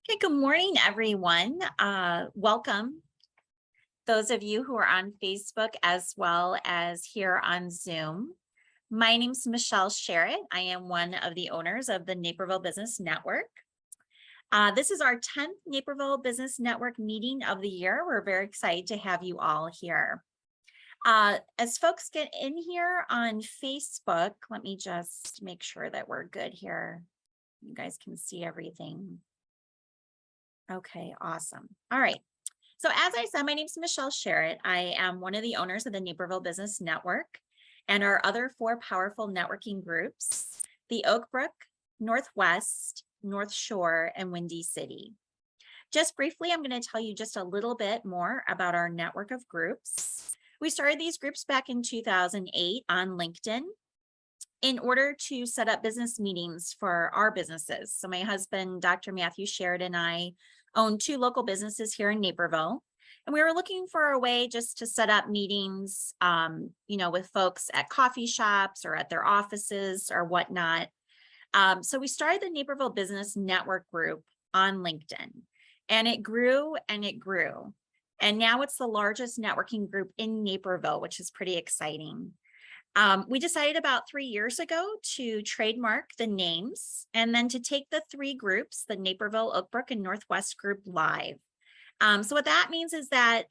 Okay, good morning, everyone. Welcome, those of you who are on Facebook as well as here on Zoom. My name is Michelle Sherritt. I am one of the owners of the Naperville Business Network. This is our 10th Naperville Business Network meeting of the year. We're very excited to have you all here. As folks get in here on Facebook, let me just make sure that we're good here. You guys can see everything. Okay, awesome. All right. So as I said, my name is Michelle Sherritt. I am one of the owners of the Naperville Business Network and our other four powerful networking groups, the Oak Brook, Northwest, North Shore, and Windy City. Just briefly, I'm going to tell you just a little bit more about our network of groups. We started these groups back in 2008 on LinkedIn in order to set up business meetings for our businesses. So my husband, Dr. Matthew Sherritt, and I own two local businesses here in Naperville. And we were looking for a way just to set up meetings, with folks at coffee shops or at their offices or whatnot. So we started the Naperville Business Network group on LinkedIn, and it grew and it grew. And now it's the largest networking group in Naperville, which is pretty exciting. We decided about 3 years ago to trademark the names and then to take the three groups, the Naperville, Oak Brook, and Northwest group live. So what that means is that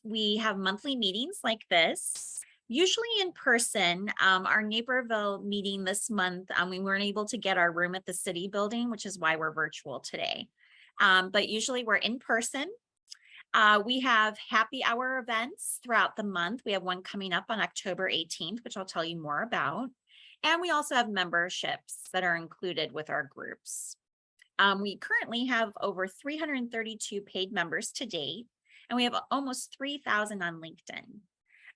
we have monthly meetings like this, usually in person. Our Naperville meeting this month, we weren't able to get our room at the city building, which is why we're virtual today. But usually we're in person. We have happy hour events throughout the month. We have one coming up on October 18th, which I'll tell you more about. And we also have memberships that are included with our groups. We currently have over 332 paid members to date, and we have almost 3,000 on LinkedIn.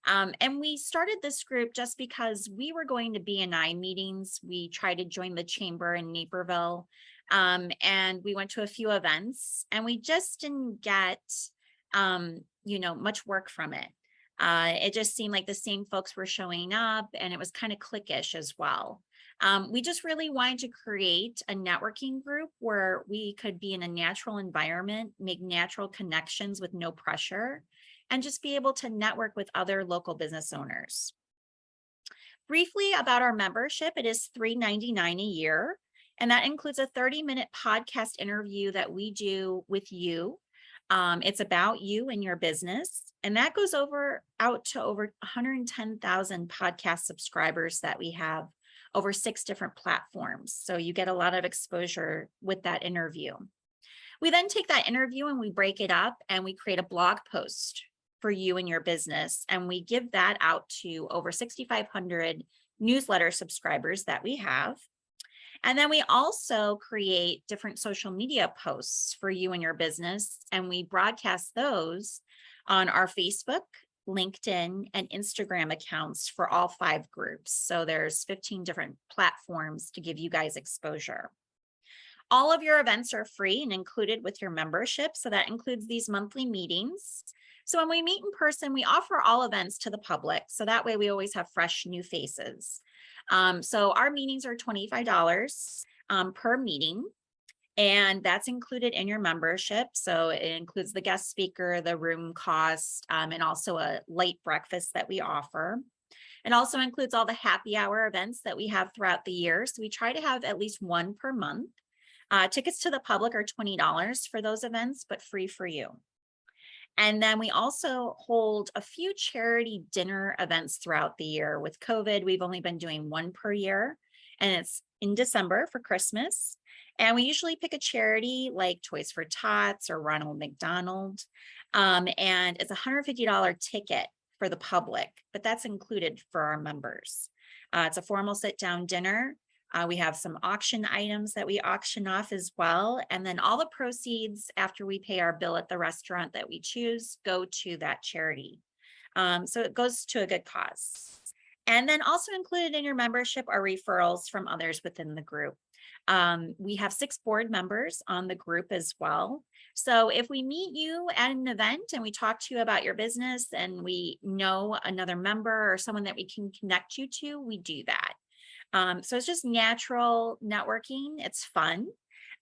And we started this group just because we were going to BNI meetings. We tried to join the chamber in Naperville, and we went to a few events, and we just didn't get much work from it. It just seemed like the same folks were showing up, and it was kind of cliquish as well. We just really wanted to create a networking group where we could be in a natural environment, make natural connections with no pressure, and just be able to network with other local business owners. Briefly about our membership, it is $3.99 a year, and that includes a 30-minute podcast interview that we do with you. It's about you and your business, and that goes out to over 110,000 podcast subscribers that we have over 6 different platforms. So you get a lot of exposure with that interview. We then take that interview and we break it up and we create a blog post for you and your business, and we give that out to over 6,500 newsletter subscribers that we have. And then we also create different social media posts for you and your business, and we broadcast those on our Facebook, LinkedIn, and Instagram accounts for all 5 groups. So there's 15 different platforms to give you guys exposure. All of your events are free and included with your membership. So that includes these monthly meetings. So when we meet in person, we offer all events to the public. So that way we always have fresh new faces. So our meetings are $25 per meeting, and that's included in your membership. So it includes the guest speaker, the room cost, and also a late breakfast that we offer. It also includes all the happy hour events that we have throughout the year. So we try to have at least one per month. Tickets to the public are $20 for those events, but free for you. And then we also hold a few charity dinner events throughout the year. With COVID, we've only been doing one per year, and it's in December for Christmas. And we usually pick a charity like Toys for Tots or Ronald McDonald. And it's a $150 ticket for the public, but that's included for our members. It's a formal sit-down dinner. We have some auction items that we auction off as well. And then all the proceeds after we pay our bill at the restaurant that we choose go to that charity. So it goes to a good cause. And then also included in your membership are referrals from others within the group. We have 6 board members on the group as well. So if we meet you at an event and we talk to you about your business and we know another member or someone that we can connect you to, we do that. So it's just natural networking. It's fun.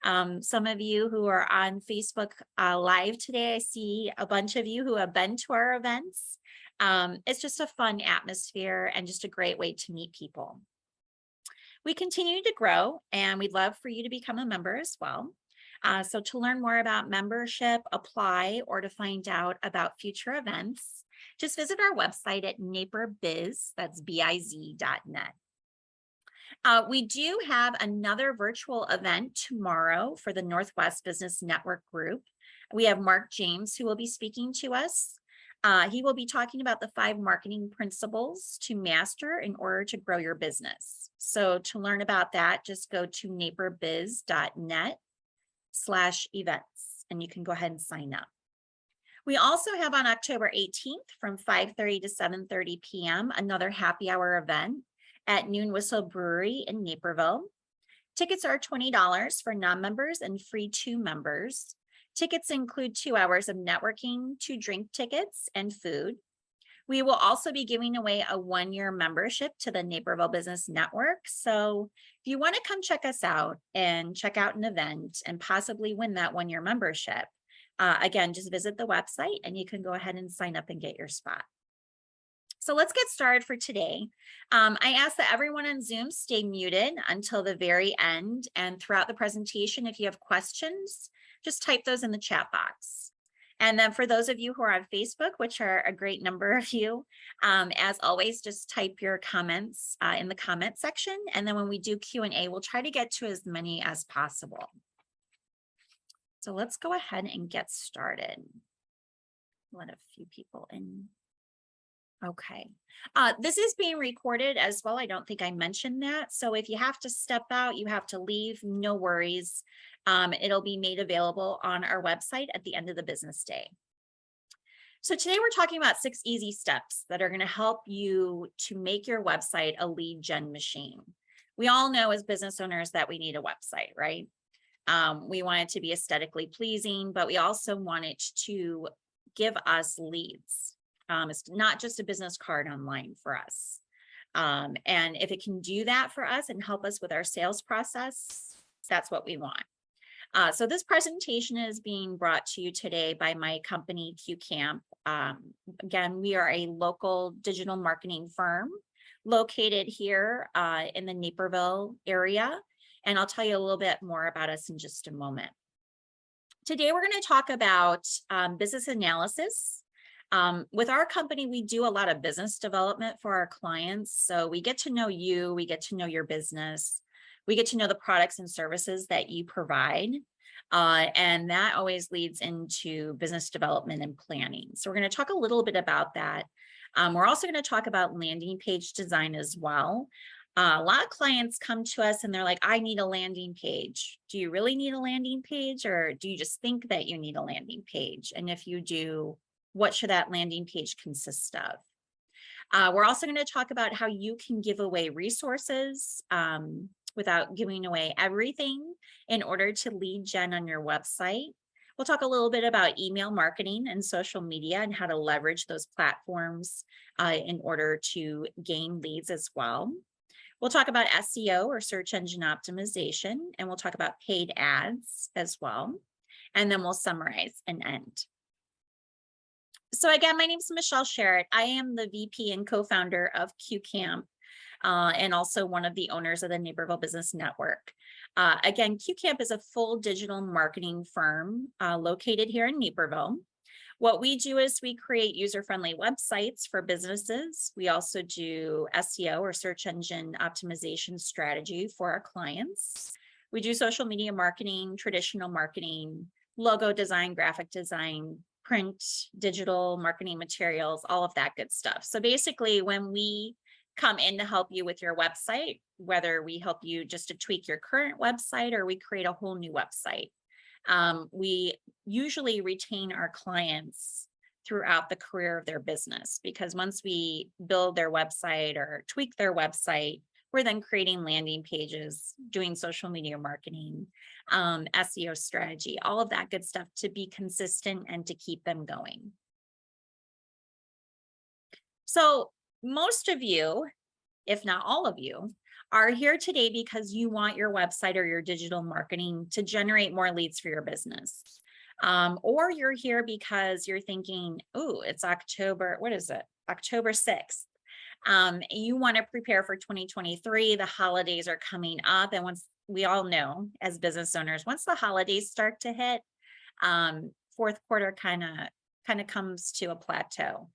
Some of you who are on Facebook Live today, I see a bunch of you who have been to our events. It's just a fun atmosphere and just a great way to meet people. We continue to grow and we'd love for you to become a member as well. So to learn more about membership, apply, or to find out about future events, just visit our website at naperbiz, that's biz.net. We do have another virtual event tomorrow for the Northwest Business Network Group. We have Mark James who will be speaking to us. He will be talking about the 5 marketing principles to master in order to grow your business. So to learn about that, just go to naperbiz.net/events, and you can go ahead and sign up. We also have on October 18th from 5:30 to 7:30 p.m. another happy hour event at Noon Whistle Brewery in Naperville. Tickets are $20 for non-members and free to members. Tickets include 2 hours of networking, 2 drink tickets, and food. We will also be giving away a 1-year membership to the Naperville Business Network. So if you want to come check us out and check out an event and possibly win that 1-year membership, again, just visit the website and you can go ahead and sign up and get your spot. So let's get started for today. I ask that everyone on Zoom stay muted until the very end, and throughout the presentation, if you have questions, just type those in the chat box. And then for those of you who are on Facebook, which are a great number of you, as always, just type your comments in the comment section. And then when we do Q&A, we'll try to get to as many as possible. So let's go ahead and get started. Let a few people in. Okay. This is being recorded as well. I don't think I mentioned that. So if you have to step out, you have to leave, no worries. It'll be made available on our website at the end of the business day. So today we're talking about 6 easy steps that are going to help you to make your website a lead gen machine. We all know as business owners that we need a website, right? We want it to be aesthetically pleasing, but we also want it to give us leads. It's not just a business card online for us. And if it can do that for us and help us with our sales process, that's what we want. So this presentation is being brought to you today by my company, QCamp. Again, we are a local digital marketing firm located here in the Naperville area. And I'll tell you a little bit more about us in just a moment. Today, we're going to talk about business analysis. With our company, we do a lot of business development for our clients. So we get to know you, we get to know your business, we get to know the products and services that you provide. And that always leads into business development and planning. So we're going to talk a little bit about that. We're also going to talk about landing page design as well. A lot of clients come to us and they're like, I need a landing page. Do you really need a landing page, or do you just think that you need a landing page? And if you do, what should that landing page consist of? We're also going to talk about how you can give away resources without giving away everything in order to lead gen on your website. We'll talk a little bit about email marketing and social media and how to leverage those platforms in order to gain leads as well. We'll talk about SEO, or search engine optimization, and we'll talk about paid ads as well. And then we'll summarize and end. So again, my name is Michelle Sherritt. I am the VP and co-founder of QCamp, and also one of the owners of the Naperville Business Network. Again, QCamp is a full digital marketing firm located here in Naperville. What we do is we create user-friendly websites for businesses. We also do SEO, or search engine optimization strategy, for our clients. We do social media marketing, traditional marketing, logo design, graphic design, print, digital marketing materials, all of that good stuff. So basically, when we come in to help you with your website, whether we help you just to tweak your current website or we create a whole new website, we usually retain our clients throughout the career of their business, because once we build their website or tweak their website, we're then creating landing pages, doing social media marketing, SEO strategy, all of that good stuff to be consistent and to keep them going. So most of you, if not all of you, are here today because you want your website or your digital marketing to generate more leads for your business. Or you're here because you're thinking, oh, it's October, what is it? October 6th. You want to prepare for 2023. The holidays are coming up. And once we all know as business owners, once the holidays start to hit, fourth quarter kind of comes to a plateau.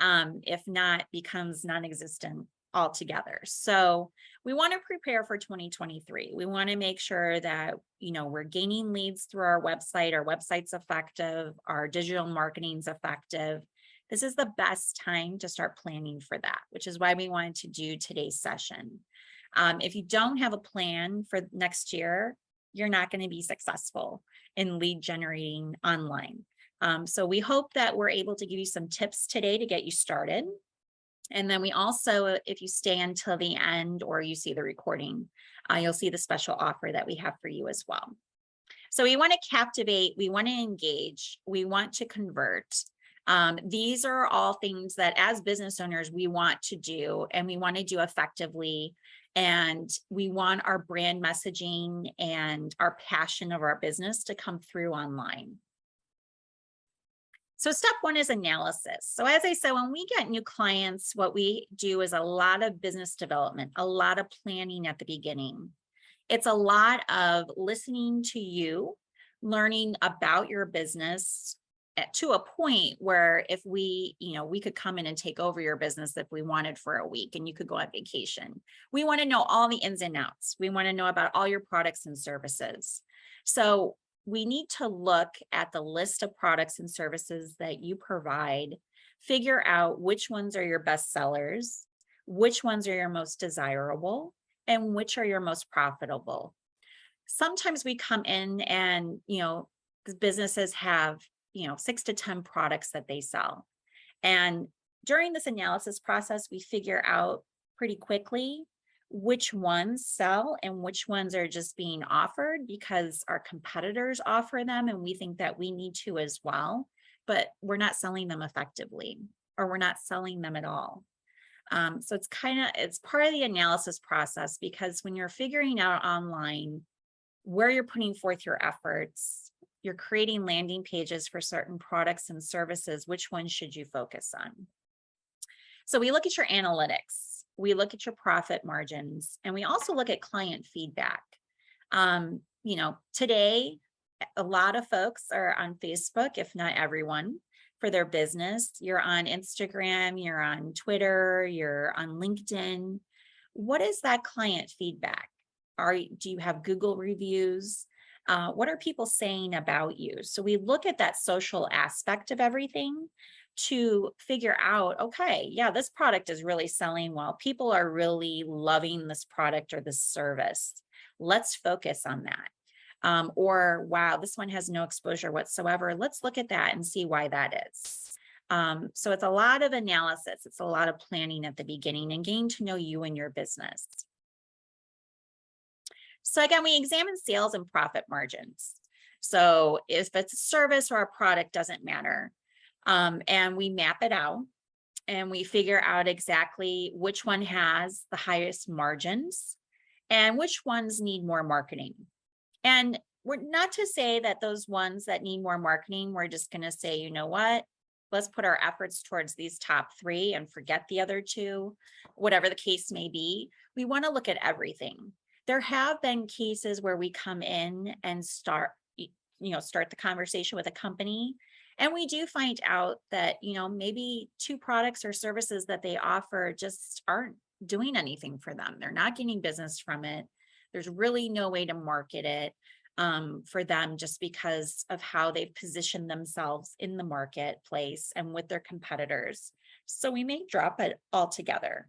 If not, becomes non-existent altogether. So we want to prepare for 2023. We want to make sure that, we're gaining leads through our website's effective, our digital marketing's effective. This is the best time to start planning for that, which is why we wanted to do today's session. If you don't have a plan for next year, you're not going to be successful in lead generating online. So we hope that we're able to give you some tips today to get you started. And then we also, if you stay until the end or you see the recording, you'll see the special offer that we have for you as well. So we want to captivate, we want to engage, we want to convert. These are all things that as business owners, we want to do, and we want to do effectively. And we want our brand messaging and our passion of our business to come through online. So step one is analysis. So as I said, when we get new clients, what we do is a lot of business development, a lot of planning at the beginning. It's a lot of listening to you, learning about your business to a point where if we could come in and take over your business if we wanted for a week and you could go on vacation. We want to know all the ins and outs. We want to know about all your products and services. So we need to look at the list of products and services that you provide, figure out which ones are your best sellers, which ones are your most desirable, and which are your most profitable. Sometimes we come in and, businesses have, 6 to 10 products that they sell. And during this analysis process, we figure out pretty quickly which ones sell and which ones are just being offered because our competitors offer them and we think that we need to as well, but we're not selling them effectively or we're not selling them at all. So it's part of the analysis process, because when you're figuring out online where you're putting forth your efforts, you're creating landing pages for certain products and services, which ones should you focus on? So we look at your analytics, we look at your profit margins, and we also look at client feedback. Today, a lot of folks are on Facebook, if not everyone, for their business. You're on Instagram, you're on Twitter, you're on LinkedIn. What is that client feedback? Do you have Google reviews? What are people saying about you? So we look at that social aspect of everything to figure out, okay, yeah, this product is really selling well. People are really loving this product or this service. Let's focus on that. Or, wow, this one has no exposure whatsoever. Let's look at that and see why that is. So it's a lot of analysis. It's a lot of planning at the beginning and getting to know you and your business. So again, we examine sales and profit margins. So if it's a service or a product, doesn't matter. And we map it out and we figure out exactly which one has the highest margins and which ones need more marketing. And we're not to say that those ones that need more marketing, we're just going to say, you know what, let's put our efforts towards these top 3 and forget the other 2, whatever the case may be. We want to look at everything. There have been cases where we come in and start the conversation with a company, and we do find out that, maybe 2 products or services that they offer just aren't doing anything for them. They're not getting business from it. There's really no way to market it for them just because of how they've positioned themselves in the marketplace and with their competitors. So we may drop it altogether.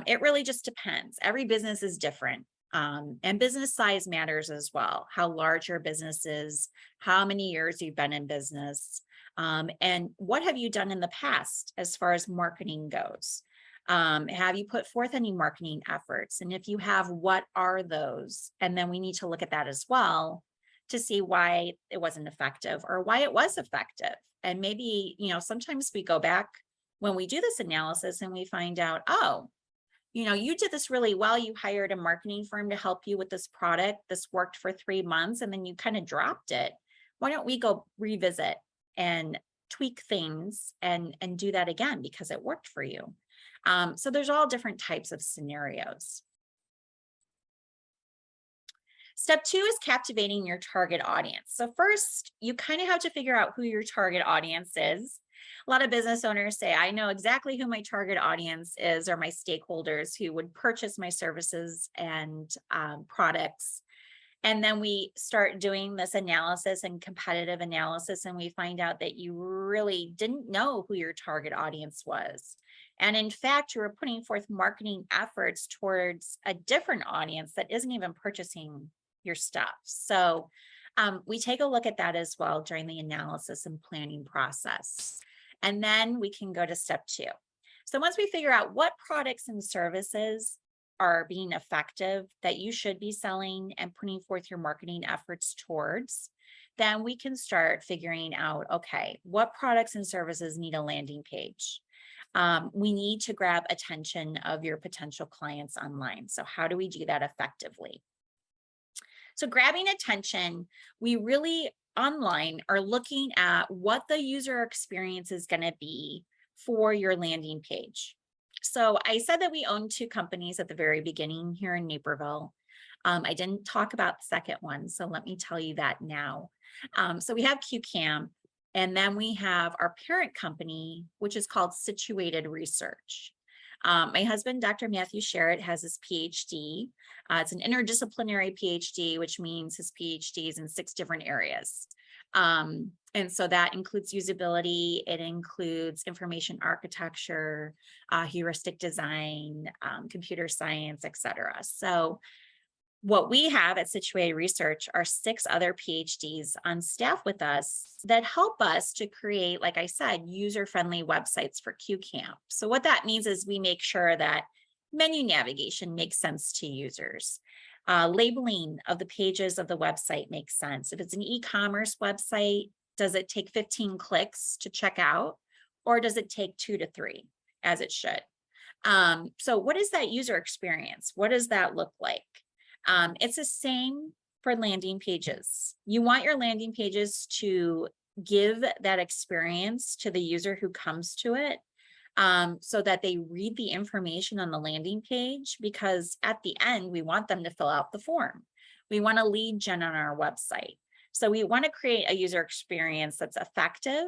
It really just depends. Every business is different. And business size matters as well. How large your business is, how many years you've been in business, and what have you done in the past as far as marketing goes? Have you put forth any marketing efforts? And if you have, what are those? And then we need to look at that as well to see why it wasn't effective or why it was effective. And maybe, sometimes we go back when we do this analysis and we find out, oh, you did this really well. You hired a marketing firm to help you with this product. This worked for 3 months and then you kind of dropped it. Why don't we go revisit and tweak things and do that again because it worked for you? So there's all different types of scenarios. Step 2 is captivating your target audience. So first, you kind of have to figure out who your target audience is. A lot of business owners say, I know exactly who my target audience is, or my stakeholders who would purchase my services and products. And then we start doing this analysis and competitive analysis, and we find out that you really didn't know who your target audience was. And in fact, you were putting forth marketing efforts towards a different audience that isn't even purchasing your stuff. So we take a look at that as well during the analysis and planning process. And then we can go to step 2. So once we figure out what products and services are being effective that you should be selling and putting forth your marketing efforts towards, then we can start figuring out, okay, what products and services need a landing page? We need to grab attention of your potential clients online. So how do we do that effectively? So grabbing attention, we really online are looking at what the user experience is going to be for your landing page. So I said that we own 2 companies at the very beginning here in Naperville. I didn't talk about the second one, so let me tell you that now. So we have QCamp, and then we have our parent company, which is called Situated Research. My husband, Dr. Matthew Sherritt, has his PhD. It's an interdisciplinary PhD, which means his PhD is in 6 different areas. And so that includes usability, it includes information architecture, heuristic design, computer science, et cetera. So what we have at Situated Research are 6 other PhDs on staff with us that help us to create, like I said, user-friendly websites for QCamp. So what that means is we make sure that menu navigation makes sense to users. Labeling of the pages of the website makes sense. If it's an e-commerce website, does it take 15 clicks to check out, or does it take 2 to 3, as it should? So what is that user experience? What does that look like? It's the same for landing pages. You want your landing pages to give that experience to the user who comes to it, so that they read the information on the landing page, because at the end, we want them to fill out the form. We want a lead gen on our website. So we want to create a user experience that's effective,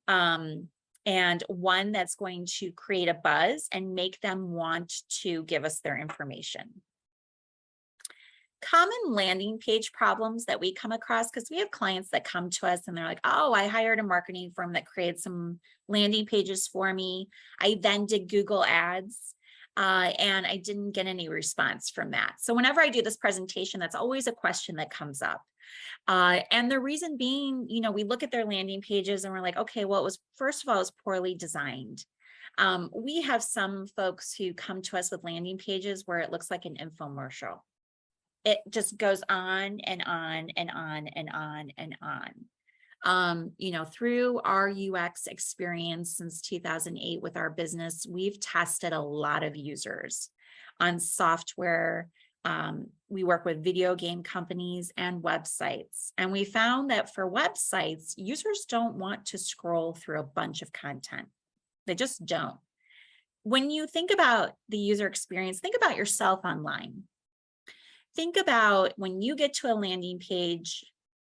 and one that's going to create a buzz and make them want to give us their information. Common landing page problems that we come across, because we have clients that come to us and they're like, oh, I hired a marketing firm that created some landing pages for me. I then did Google Ads and I didn't get any response from that. So whenever I do this presentation, that's always a question that comes up. And the reason being, we look at their landing pages and we're like, okay, well, first of all, it was poorly designed. We have some folks who come to us with landing pages where it looks like an infomercial. It just goes on and on and on and on and on. Through our UX experience since 2008 with our business, we've tested a lot of users on software. We work with video game companies and websites, and we found that for websites, users don't want to scroll through a bunch of content. They just don't. When you think about the user experience, think about yourself online. Think about when you get to a landing page,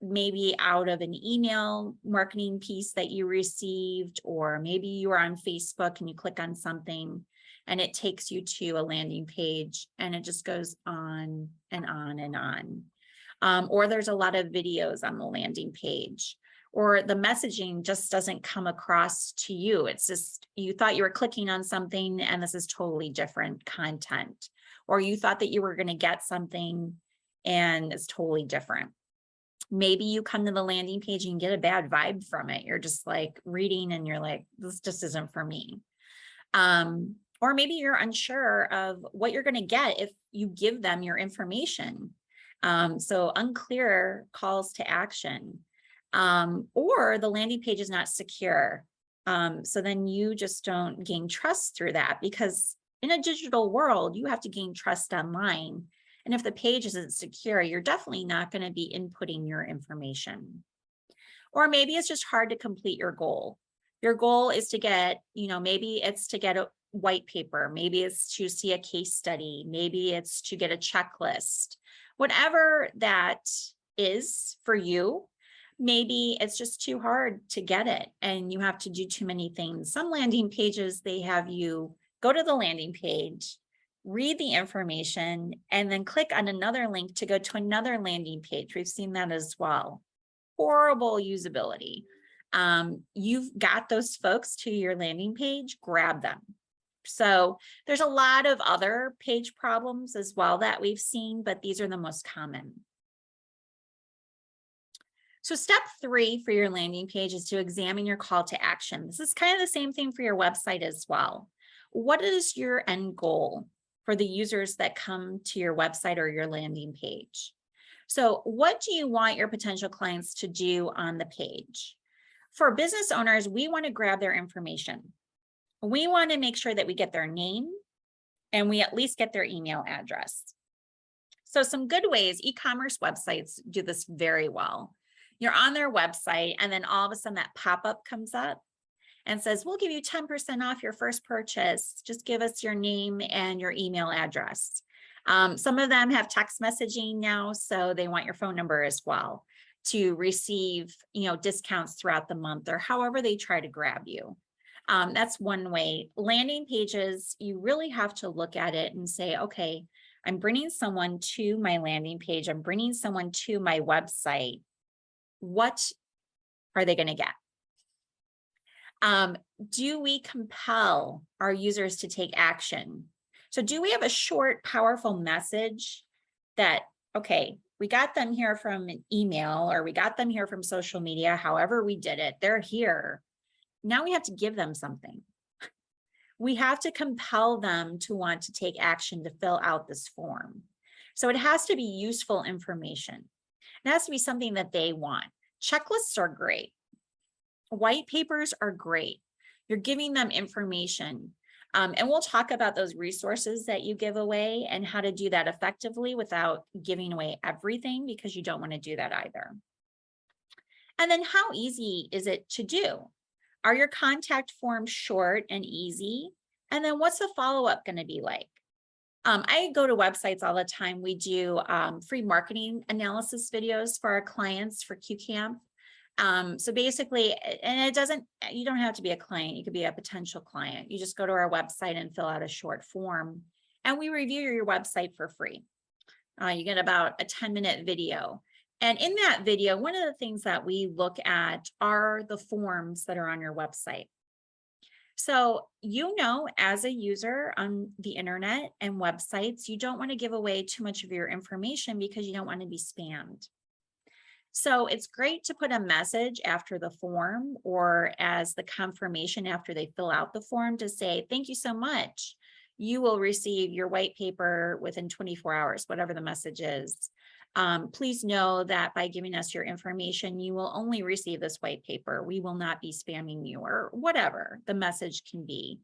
maybe out of an email marketing piece that you received, or maybe you are on Facebook and you click on something and it takes you to a landing page and it just goes on and on and on. Or there's a lot of videos on the landing page, or the messaging just doesn't come across to you. It's just, you thought you were clicking on something and this is totally different content. Or you thought that you were going to get something and it's totally different. Maybe you come to the landing page and get a bad vibe from it. You're just like reading and you're like, this just isn't for me. Or maybe you're unsure of what you're going to get if you give them your information. So unclear calls to action. Or the landing page is not secure. So then you just don't gain trust through that, because in a digital world, you have to gain trust online. And if the page isn't secure, you're definitely not going to be inputting your information. Or maybe it's just hard to complete your goal. Your goal is to get, maybe it's to get a white paper, maybe it's to see a case study, maybe it's to get a checklist, whatever that is for you. Maybe it's just too hard to get it and you have to do too many things. Some landing pages, they have you go to the landing page, read the information, and then click on another link to go to another landing page. We've seen that as well. Horrible usability. You've got those folks to your landing page, grab them. So there's a lot of other page problems as well that we've seen, but these are the most common. So step 3 for your landing page is to examine your call to action. This is kind of the same thing for your website as well. What is your end goal for the users that come to your website or your landing page? So what do you want your potential clients to do on the page? For business owners, we want to grab their information. We want to make sure that we get their name and we at least get their email address. So some good ways, e-commerce websites do this very well. You're on their website and then all of a sudden that pop-up comes up and says, we'll give you 10% off your first purchase. Just give us your name and your email address. Some of them have text messaging now, so they want your phone number as well to receive, discounts throughout the month or however they try to grab you. That's one way. Landing pages, you really have to look at it and say, okay, I'm bringing someone to my landing page. I'm bringing someone to my website. What are they going to get? Do we compel our users to take action? So do we have a short, powerful message that, okay, we got them here from an email or we got them here from social media, however we did it, they're here. Now we have to give them something. We have to compel them to want to take action to fill out this form. So it has to be useful information. It has to be something that they want. Checklists are great. White papers are great. You're giving them information. And we'll talk about those resources that you give away and how to do that effectively without giving away everything, because you don't want to do that either. And then how easy is it to do? Are your contact forms short and easy? And then what's the follow-up going to be like? I go to websites all the time. We do free marketing analysis videos for our clients for QCamp. So basically, and you don't have to be a client, you could be a potential client. You just go to our website and fill out a short form and we review your website for free. You get about a 10-minute video. And in that video, one of the things that we look at are the forms that are on your website. So, as a user on the internet and websites, you don't want to give away too much of your information because you don't want to be spammed. So it's great to put a message after the form or as the confirmation after they fill out the form to say, thank you so much. You will receive your white paper within 24 hours, whatever the message is. Please know that by giving us your information, you will only receive this white paper. We will not be spamming you, or whatever the message can be.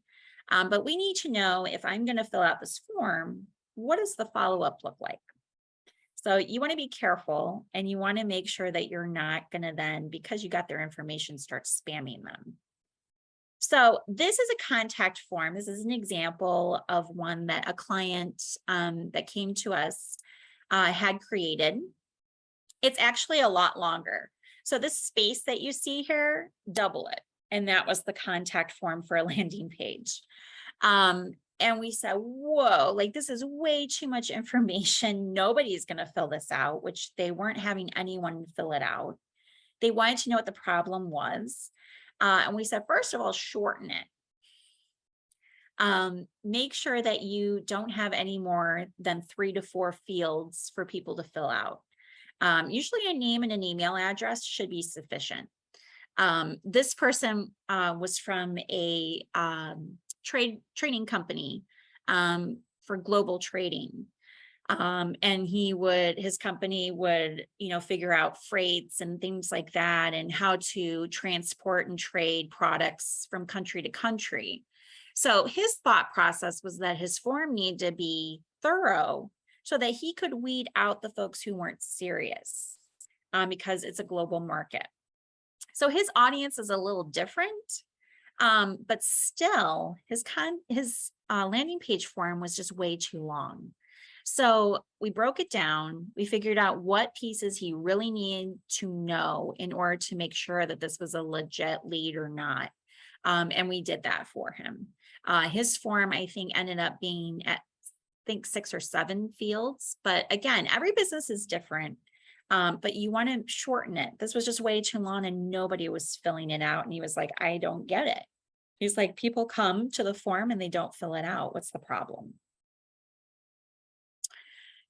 But we need to know, if I'm going to fill out this form, what does the follow-up look like? So you want to be careful and you want to make sure that you're not going to then, because you got their information, start spamming them. So this is a contact form. This is an example of one that a client that came to us had created. It's actually a lot longer. So this space that you see here, double it. And that was the contact form for a landing page. And we said, whoa, like this is way too much information. Nobody's going to fill this out, which they weren't having anyone fill it out. They wanted to know what the problem was. And we said, first of all, shorten it. Make sure that you don't have any more than 3 to 4 fields for people to fill out. Usually a name and an email address should be sufficient. This person was from a trading company for global trading. And his company would, figure out freights and things like that and how to transport and trade products from country to country. So his thought process was that his form needed to be thorough so that he could weed out the folks who weren't serious, because it's a global market. So his audience is a little different, but still his landing page form was just way too long. So we broke it down. We figured out what pieces he really needed to know in order to make sure that this was a legit lead or not. And we did that for him. His form, I think, ended up being at, I think, 6 or 7 fields. But again, every business is different. But you want to shorten it. This was just way too long and nobody was filling it out. And he was like, I don't get it. He's like, people come to the form and they don't fill it out. What's the problem?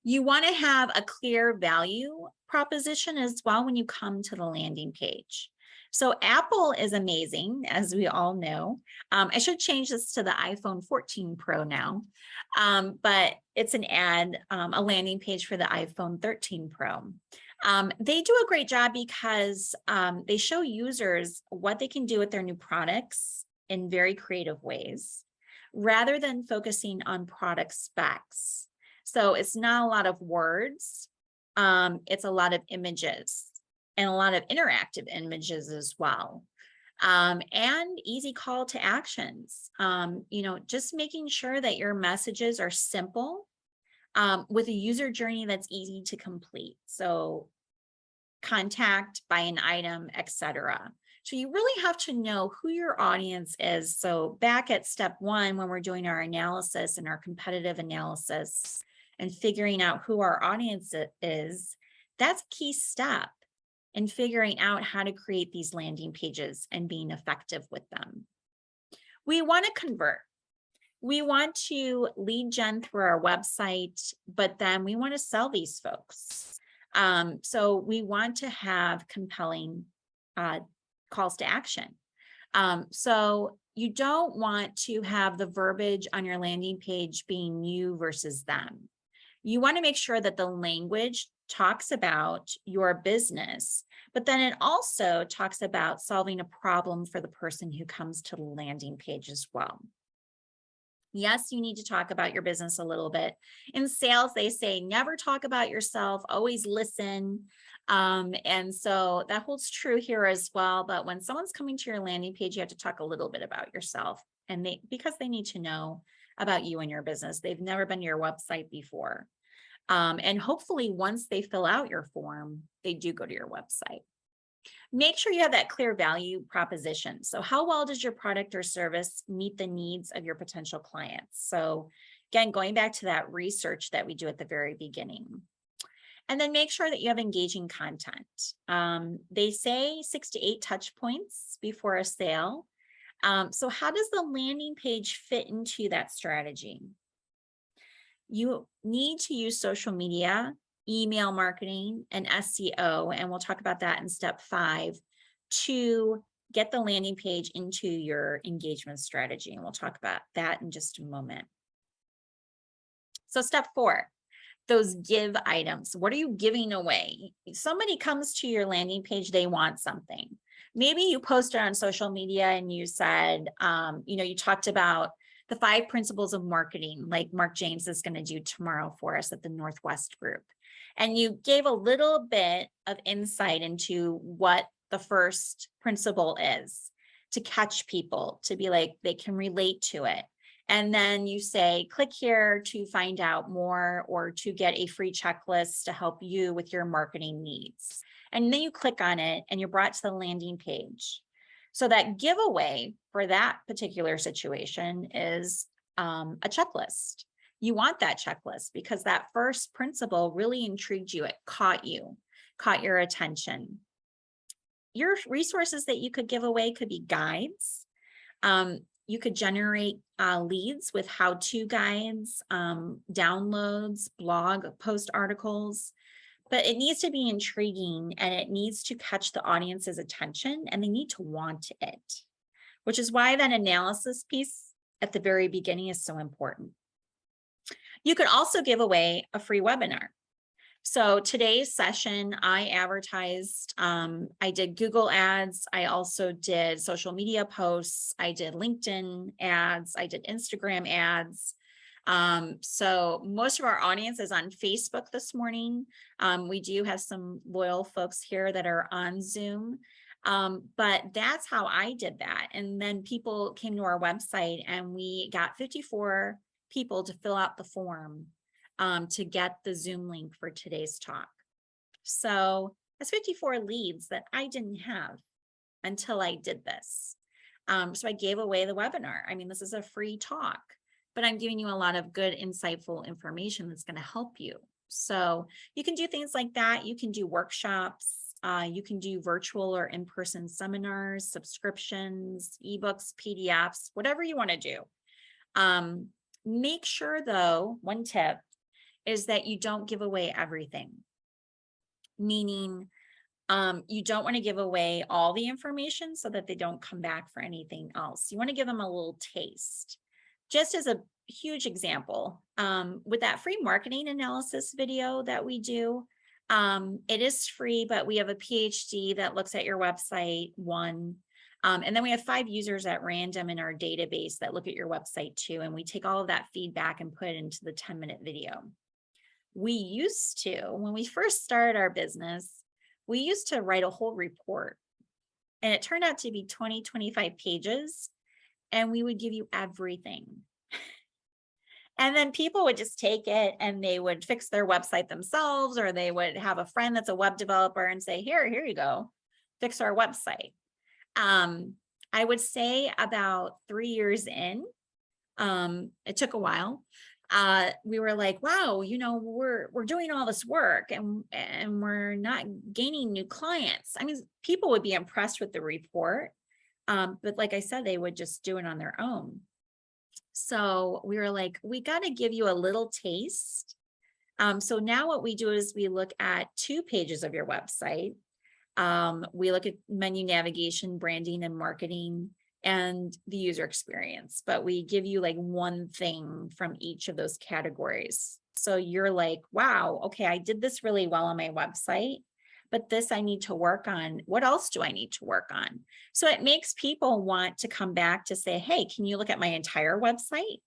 You want to have a clear value proposition as well when you come to the landing page. So Apple is amazing, as we all know. I should change this to the iPhone 14 Pro now, but it's an ad, a landing page for the iPhone 13 Pro. They do a great job because they show users what they can do with their new products in very creative ways, rather than focusing on product specs. So it's not a lot of words, it's a lot of images and a lot of interactive images as well. And easy call to actions. Just making sure that your messages are simple, with a user journey that's easy to complete. So contact, buy an item, etc. So you really have to know who your audience is. So back at step 1, when we're doing our analysis and our competitive analysis and figuring out who our audience is, that's a key step in figuring out how to create these landing pages and being effective with them. We want to convert. We want to lead gen through our website, but then we want to sell these folks. So we want to have compelling calls to action. So you don't want to have the verbiage on your landing page being you versus them. You want to make sure that the language talks about your business, but then it also talks about solving a problem for the person who comes to the landing page as well. Yes, you need to talk about your business a little bit. In sales, they say never talk about yourself, always listen. And so that holds true here as well. But when someone's coming to your landing page, you have to talk a little bit about yourself, and because they need to know about you and your business. They've never been to your website before. And hopefully once they fill out your form, they do go to your website. Make sure you have that clear value proposition. So how well does your product or service meet the needs of your potential clients? So again, going back to that research that we do at the very beginning. And then make sure that you have engaging content. They say 6 to 8 touch points before a sale. So how does the landing page fit into that strategy? You need to use social media, email marketing, and SEO, and we'll talk about that in step 5, to get the landing page into your engagement strategy. And we'll talk about that in just a moment. So step 4, those give items. What are you giving away? Somebody comes to your landing page, they want something. Maybe you posted on social media and you said, you talked about the 5 principles of marketing, like Mark James is going to do tomorrow for us at the Northwest group. And you gave a little bit of insight into what the first principle is, to catch people, to be like, they can relate to it. And then you say, click here to find out more, or to get a free checklist to help you with your marketing needs. And then you click on it and you're brought to the landing page. So that giveaway for that particular situation is a checklist. You want that checklist because that first principle really intrigued you. It caught your attention. Your resources that you could give away could be guides. You could generate leads with how-to guides, downloads, blog post articles. But it needs to be intriguing and it needs to catch the audience's attention, and they need to want it, which is why that analysis piece at the very beginning is so important. You could also give away a free webinar. So today's session, I advertised, I did Google ads. I also did social media posts. I did LinkedIn ads. I did Instagram ads. So most of our audience is on Facebook this morning. We do have some loyal folks here that are on Zoom. But that's how I did that. And then people came to our website and we got 54 people to fill out the form to get the Zoom link for today's talk. So that's 54 leads that I didn't have until I did this. So I gave away the webinar. I mean, this is a free talk, but I'm giving you a lot of good, insightful information that's going to help you. So you can do things like that. You can do workshops. You can do virtual or in-person seminars, subscriptions, ebooks, PDFs, whatever you want to do. Make sure though, one tip is that you don't give away everything. Meaning, you don't want to give away all the information so that they don't come back for anything else. You want to give them a little taste. Just as a huge example, with that free marketing analysis video that we do, it is free, but we have a PhD that looks at your website, one. And then we have 5 users at random in our database that look at your website too. And we take all of that feedback and put it into the 10-minute video. We used to, when we first started our business, we used to write a whole report. And it turned out to be 20, 25 pages. And we would give you everything. And then people would just take it and they would fix their website themselves, or they would have a friend that's a web developer and say, here you go, fix our website. I would say about 3 years in, it took a while. We were like, wow, you know, we're doing all this work and we're not gaining new clients. I mean, people would be impressed with the report. But like I said, they would just do it on their own. So we were like, we got to give you a little taste. So now what we do is we look at 2 pages of your website. We look at menu navigation, branding, and marketing, and the user experience, but we give you like one thing from each of those categories. So you're like, wow, okay, I did this really well on my website, but this I need to work on. What else do I need to work on? So it makes people want to come back to say, hey, can you look at my entire website?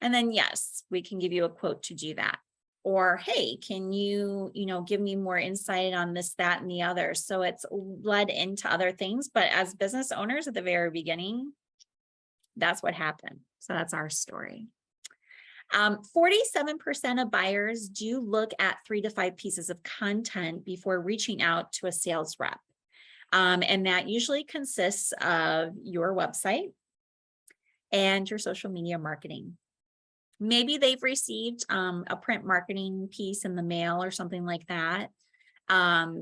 And then yes, we can give you a quote to do that. Or, hey, can you give me more insight on this, that, and the other? So it's led into other things. But as business owners at the very beginning, that's what happened. So that's our story. 47% of buyers do look at 3 to 5 pieces of content before reaching out to a sales rep. And that usually consists of your website and your social media marketing. Maybe they've received a print marketing piece in the mail or something like that.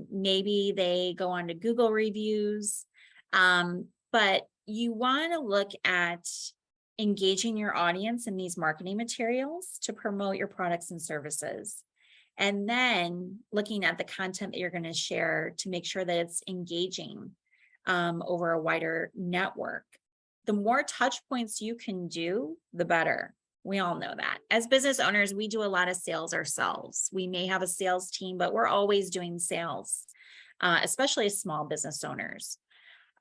Maybe they go on to Google reviews, but you want to look at engaging your audience in these marketing materials to promote your products and services. And then looking at the content that you're going to share to make sure that it's engaging over a wider network. The more touch points you can do, the better. We all know that. As business owners, we do a lot of sales ourselves. We may have a sales team, but we're always doing sales, especially as small business owners.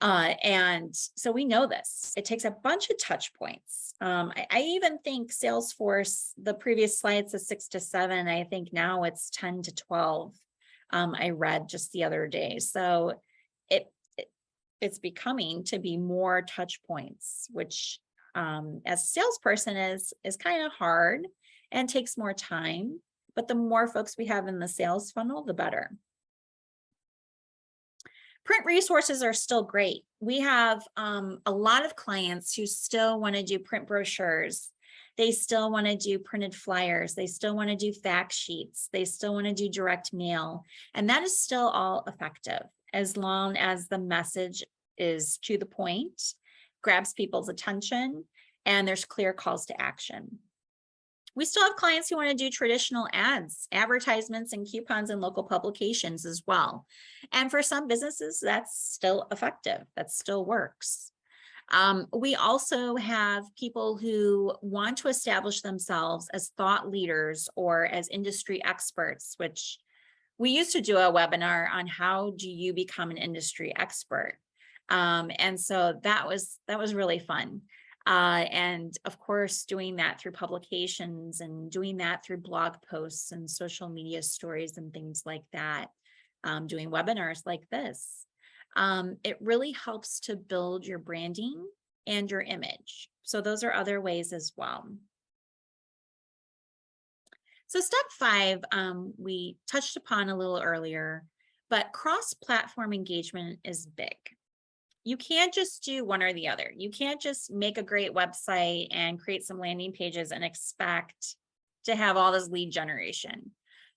And so we know this. It takes a bunch of touch points. I even think Salesforce, the previous slide says 6 to 7. I think now it's 10 to 12. I read just the other day. So it's becoming to be more touch points, which as a salesperson is kind of hard and takes more time. But the more folks we have in the sales funnel, the better. Print resources are still great. We have a lot of clients who still want to do print brochures. They still want to do printed flyers. They still want to do fact sheets. They still want to do direct mail. And that is still all effective as long as the message is to the point, grabs people's attention, and there's clear calls to action. We still have clients who want to do traditional ads, advertisements, and coupons in local publications as well. And for some businesses, that's still effective. That still works. We also have people who want to establish themselves as thought leaders or as industry experts, which we used to do a webinar on how do you become an industry expert. And so that was really fun. And of course, doing that through publications and doing that through blog posts and social media stories and things like that, doing webinars like this. It really helps to build your branding and your image. So those are other ways as well. So step 5, we touched upon a little earlier, but cross-platform engagement is big. You can't just do one or the other. You can't just make a great website and create some landing pages and expect to have all this lead generation.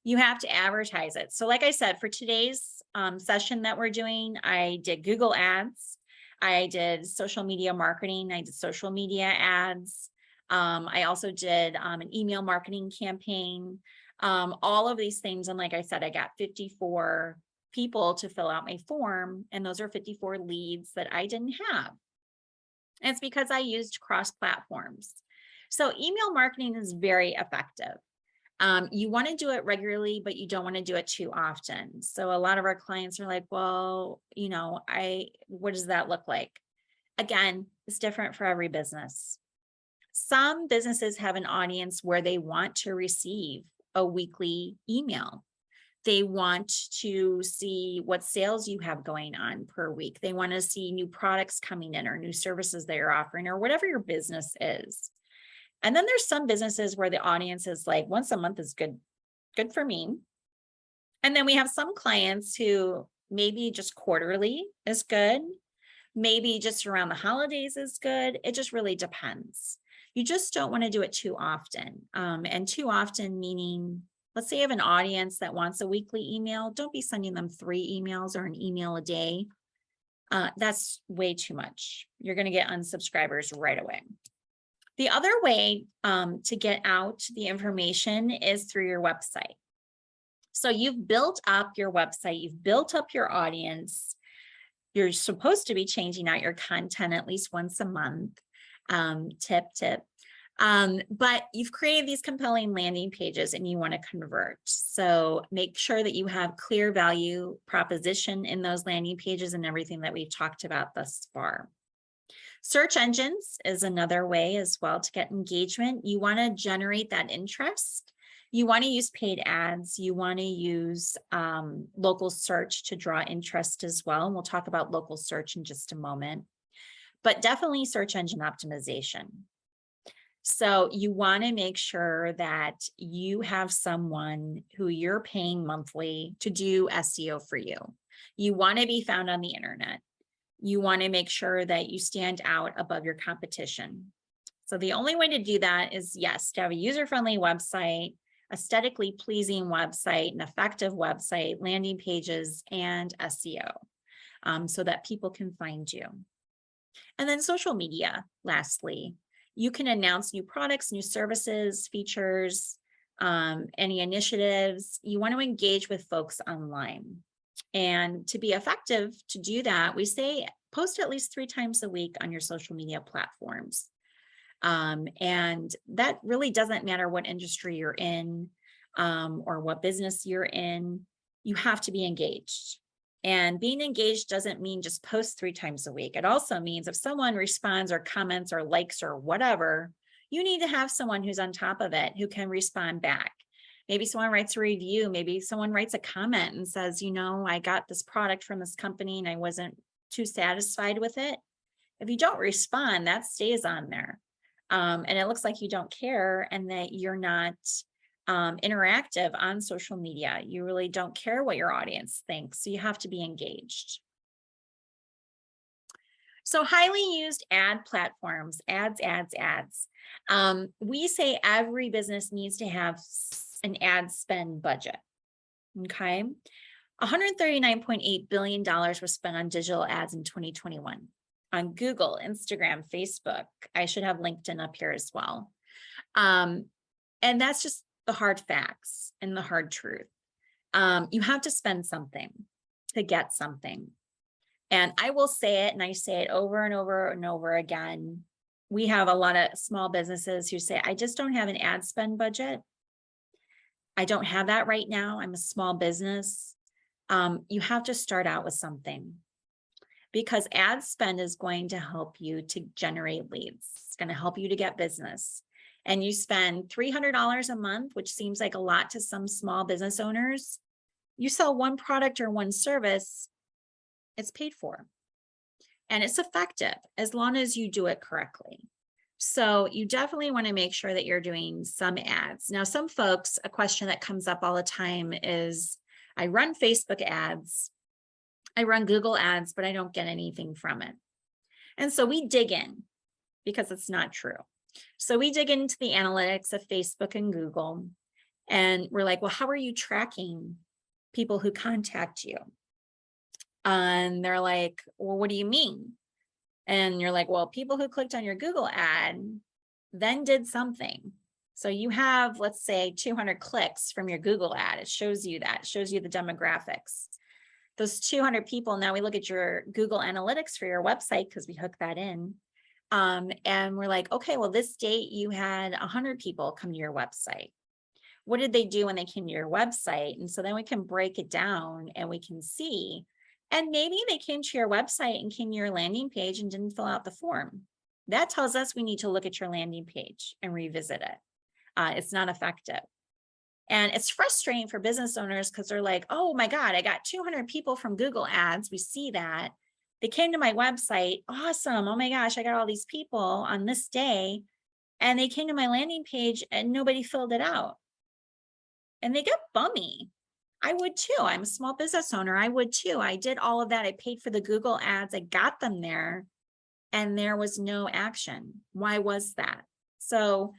You have to advertise it. So like I said, for today's session that we're doing, I did Google Ads, I did social media marketing, I did social media ads. I also did an email marketing campaign, all of these things. And like I said, I got 54 people to fill out my form, and those are 54 leads that I didn't have. And it's because I used cross platforms. So email marketing is very effective. You want to do it regularly, but you don't want to do it too often. So a lot of our clients are like, well, what does that look like? Again, it's different for every business. Some businesses have an audience where they want to receive a weekly email. They want to see what sales you have going on per week. They want to see new products coming in or new services that you're offering or whatever your business is. And then there's some businesses where the audience is like, once a month is good for me. And then we have some clients who maybe just quarterly is good. Maybe just around the holidays is good. It just really depends. You just don't want to do it too often. And too often meaning, let's say you have an audience that wants a weekly email. Don't be sending them 3 emails or an email a day. That's way too much. You're going to get unsubscribers right away. The other way to get out the information is through your website. So you've built up your website, you've built up your audience. You're supposed to be changing out your content at least once a month. Tip. But you've created these compelling landing pages and you want to convert. So make sure that you have clear value proposition in those landing pages and everything that we've talked about thus far. Search engines is another way as well to get engagement. You want to generate that interest. You want to use paid ads. You want to use local search to draw interest as well. And we'll talk about local search in just a moment, but definitely search engine optimization. So you want to make sure that you have someone who you're paying monthly to do SEO for you. You want to be found on the internet. You want to make sure that you stand out above your competition. So the only way to do that is, yes, to have a user-friendly website, aesthetically pleasing website, an effective website, landing pages, and SEO, so that people can find you. And then social media, lastly, you can announce new products, new services, features, any initiatives. You want to engage with folks online. And to be effective to do that, we say post at least 3 times a week on your social media platforms. And that really doesn't matter what industry you're in or what business you're in. You have to be engaged. And being engaged doesn't mean just post 3 times a week. It also means if someone responds or comments or likes or whatever, you need to have someone who's on top of it who can respond back. Maybe someone writes a review. Maybe someone writes a comment and says, I got this product from this company and I wasn't too satisfied with it. If you don't respond, that stays on there. And it looks like you don't care and that you're not interactive on social media. You really don't care what your audience thinks. So you have to be engaged. So highly used ad platforms, ads. We say every business needs to have an ad spend budget. Okay. $139.8 billion was spent on digital ads in 2021 on Google, Instagram, Facebook. I should have LinkedIn up here as well. And that's just the hard facts and the hard truth. You have to spend something to get something. And I will say it, and I say it over and over and over again. We have a lot of small businesses who say, I just don't have an ad spend budget. I don't have that right now. I'm a small business. You have to start out with something, because ad spend is going to help you to generate leads. It's going to help you to get business. And you spend $300 a month, which seems like a lot to some small business owners. You sell one product or one service, it's paid for. And it's effective as long as you do it correctly. So you definitely want to make sure that you're doing some ads. Now, some folks, a question that comes up all the time is, I run Facebook ads, I run Google ads, but I don't get anything from it. And so we dig in, because it's not true. So we dig into the analytics of Facebook and Google, and we're like, well, how are you tracking people who contact you? And they're like, well, what do you mean? And you're like, well, people who clicked on your Google ad then did something. So you have, let's say, 200 clicks from your Google ad. It shows you that, it shows you the demographics. Those 200 people, now we look at your Google Analytics for your website, because we hook that in. And we're like, okay, well, this date you had 100 people come to your website. What did they do when they came to your website? And so then we can break it down and we can see, and maybe they came to your website and came to your landing page and didn't fill out the form. That tells us we need to look at your landing page and revisit it. It's not effective. And it's frustrating for business owners, because they're like, oh my God, I got 200 people from Google ads. We see that. They came to my website. Awesome. Oh my gosh, I got all these people on this day. And they came to my landing page and nobody filled it out. And they get bummy. I would too. I'm a small business owner. I would too. I did all of that. I paid for the Google ads. I got them there and there was no action. Why was that? So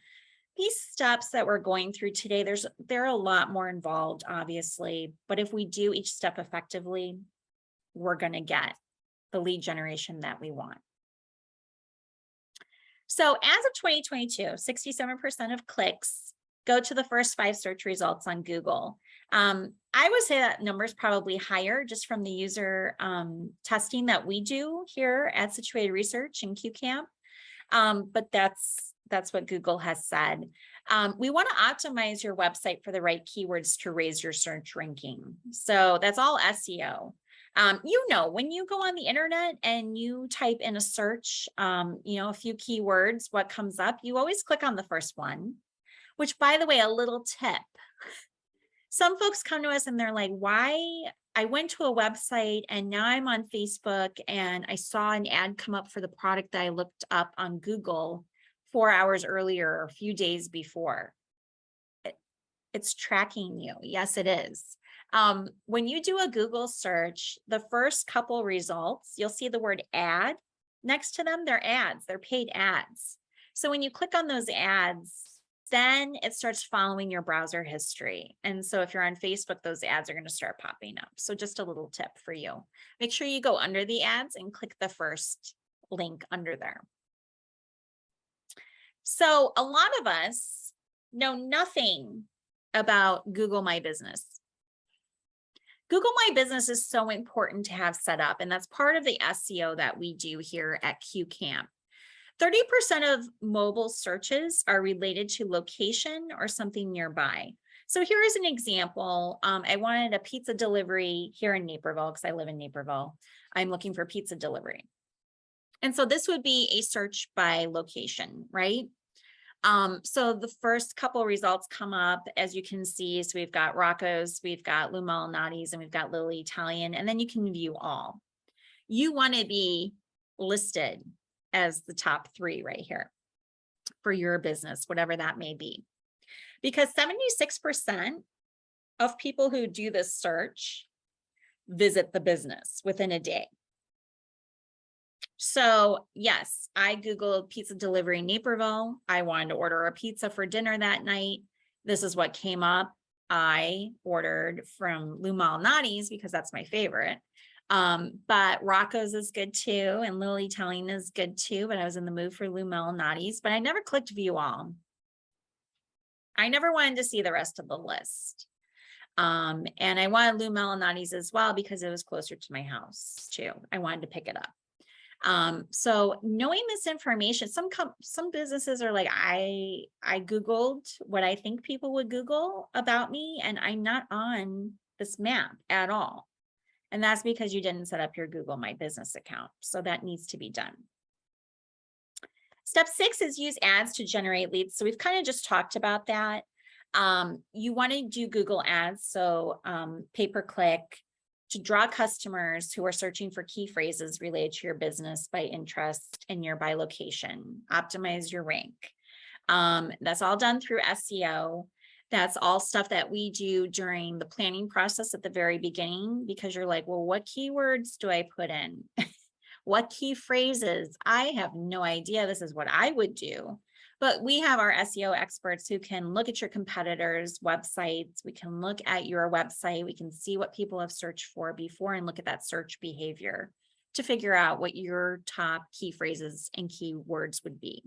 these steps that we're going through today, there are a lot more involved, obviously, but if we do each step effectively, we're going to get the lead generation that we want. So as of 2022, 67% of clicks go to the first 5 search results on Google. I would say that number is probably higher just from the user testing that we do here at Situated Research and QCamp. But that's what Google has said. We want to optimize your website for the right keywords to raise your search ranking. So that's all SEO. When you go on the internet and you type in a search, a few keywords, what comes up, you always click on the first one, which, by the way, a little tip. Some folks come to us and they're like, why? I went to a website and now I'm on Facebook and I saw an ad come up for the product that I looked up on Google 4 hours earlier or a few days before. It's tracking you. Yes, it is. When you do a Google search, the first couple results, you'll see the word ad next to them. They're ads, they're paid ads. So when you click on those ads, then it starts following your browser history. And so if you're on Facebook, those ads are going to start popping up. So just a little tip for you. Make sure you go under the ads and click the first link under there. So a lot of us know nothing about Google My Business. Google My Business is so important to have set up, and that's part of the SEO that we do here at QCamp. 30% of mobile searches are related to location or something nearby. So here is an example. I wanted a pizza delivery here in Naperville because I live in Naperville. I'm looking for pizza delivery. And so this would be a search by location, right? So the first couple results come up, as you can see. So we've got Rocco's, we've got Lou Malnati's, and we've got Lily Italian, and then you can view all. You want to be listed as the top 3 right here for your business, whatever that may be. Because 76% of people who do this search visit the business within a day. So yes, I Googled pizza delivery in Naperville. I wanted to order a pizza for dinner that night. This is what came up. I ordered from Lou Malnati's because that's my favorite. But Rocco's is good too, and Lily Italian is good too, but I was in the mood for Lou Malnati's, but I never clicked view all. I never wanted to see the rest of the list. And I wanted Lou Malnati's as well because it was closer to my house too. I wanted to pick it up. So knowing this information, some businesses are like, I Googled what I think people would Google about me, and I'm not on this map at all. And that's because you didn't set up your Google My Business account. So that needs to be done. Step 6 is use ads to generate leads. So we've kind of just talked about that. You want to do Google ads, so pay-per-click, to draw customers who are searching for key phrases related to your business by interest and nearby location. Optimize your rank. That's all done through SEO. That's all stuff that we do during the planning process at the very beginning, because you're like, well, what keywords do I put in? What key phrases? I have no idea. This is what I would do. But we have our SEO experts who can look at your competitors' websites. We can look at your website. We can see what people have searched for before and look at that search behavior to figure out what your top key phrases and keywords would be.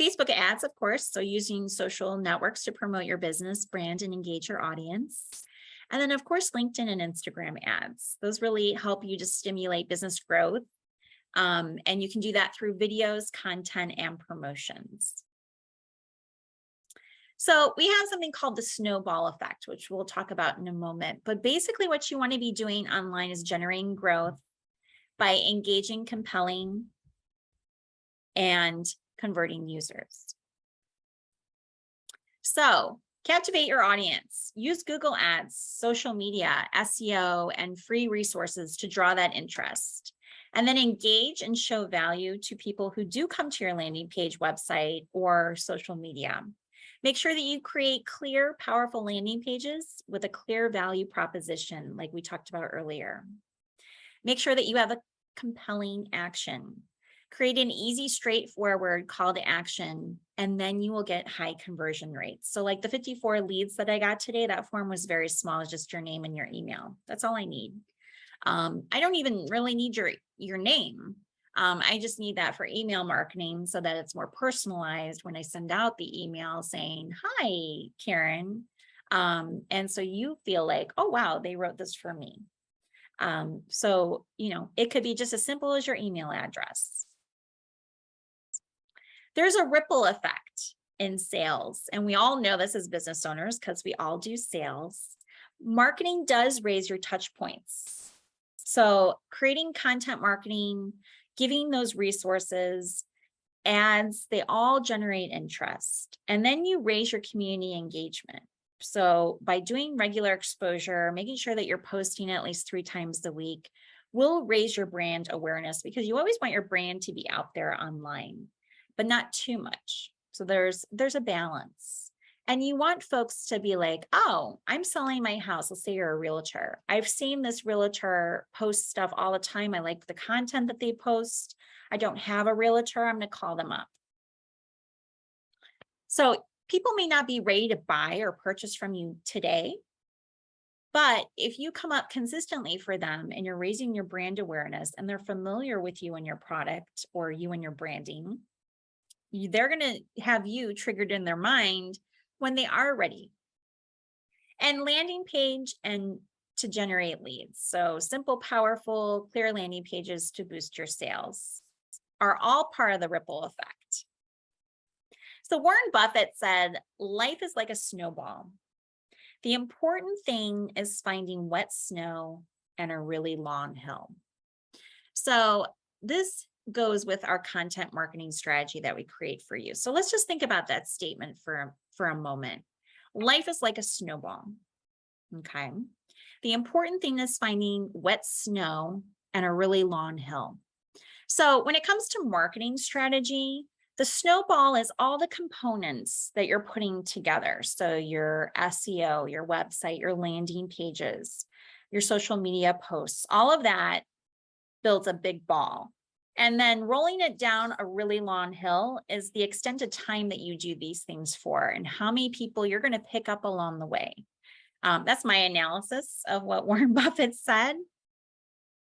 Facebook ads, of course, so using social networks to promote your business, brand, and engage your audience. And then, of course, LinkedIn and Instagram ads. Those really help you to stimulate business growth. And you can do that through videos, content, and promotions. So we have something called the snowball effect, which we'll talk about in a moment. But basically what you want to be doing online is generating growth by engaging, compelling, and converting users. So captivate your audience. Use Google Ads, social media, SEO, and free resources to draw that interest. And then engage and show value to people who do come to your landing page, website, or social media. Make sure that you create clear, powerful landing pages with a clear value proposition, like we talked about earlier. Make sure that you have a compelling action. Create an easy, straightforward call to action, and then you will get high conversion rates. So like the 54 leads that I got today, that form was very small, it's just your name and your email. That's all I need. I don't even really need your name. I just need that for email marketing so that it's more personalized when I send out the email saying, hi, Karen. And so you feel like, oh, wow, they wrote this for me. So, it could be just as simple as your email address. There's a ripple effect in sales, and we all know this as business owners because we all do sales. Marketing does raise your touch points. So creating content marketing, giving those resources, ads, they all generate interest. And then you raise your community engagement. So by doing regular exposure, making sure that you're posting at least 3 times a week will raise your brand awareness, because you always want your brand to be out there online, but not too much. So there's a balance. And you want folks to be like, oh, I'm selling my house. Let's say you're a realtor. I've seen this realtor post stuff all the time. I like the content that they post. I don't have a realtor. I'm going to call them up. So people may not be ready to buy or purchase from you today, but if you come up consistently for them and you're raising your brand awareness and they're familiar with you and your product, or you and your branding, they're going to have you triggered in their mind when they are ready. And landing page and to generate leads. So simple, powerful, clear landing pages to boost your sales are all part of the ripple effect. So Warren Buffett said, life is like a snowball. The important thing is finding wet snow and a really long hill. So this goes with our content marketing strategy that we create for you. So let's just think about that statement for a moment. Life is like a snowball. Okay. The important thing is finding wet snow and a really long hill. So when it comes to marketing strategy, the snowball is all the components that you're putting together. So your SEO, your website, your landing pages, your social media posts, all of that builds a big ball. And then rolling it down a really long hill is the extended time that you do these things for and how many people you're going to pick up along the way. That's my analysis of what Warren Buffett said.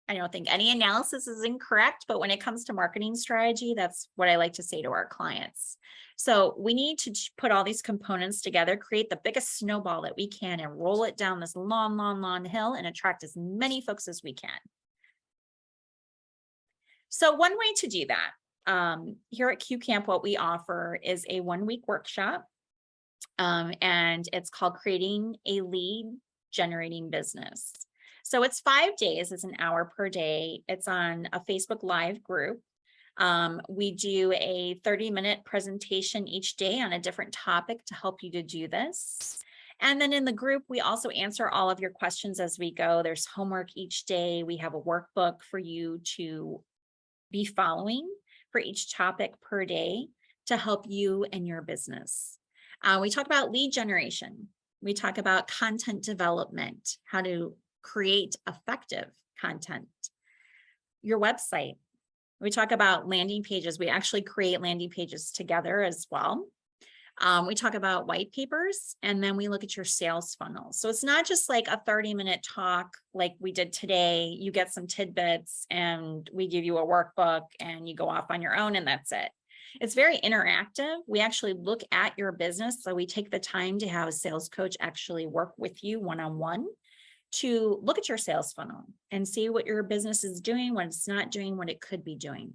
I don't think any analysis is incorrect, but when it comes to marketing strategy, that's what I like to say to our clients. So we need to put all these components together, create the biggest snowball that we can, and roll it down this long, long, long hill and attract as many folks as we can. So one way to do that, here at Q Camp, what we offer is a 1-week workshop, and it's called Creating a Lead Generating Business. So it's 5 days, it's an hour per day. It's on a Facebook Live group. We do a 30-minute presentation each day on a different topic to help you to do this. And then in the group, we also answer all of your questions as we go. There's homework each day. We have a workbook for you to be following for each topic per day to help you and your business. We talk about lead generation. We talk about content development, how to create effective content, your website. We talk about landing pages. We actually create landing pages together as well. We talk about white papers, and then we look at your sales funnel. So it's not just like a 30-minute talk like we did today. You get some tidbits and we give you a workbook and you go off on your own and that's it. It's very interactive. We actually look at your business. So we take the time to have a sales coach actually work with you one-on-one to look at your sales funnel and see what your business is doing, what it's not doing, what it could be doing.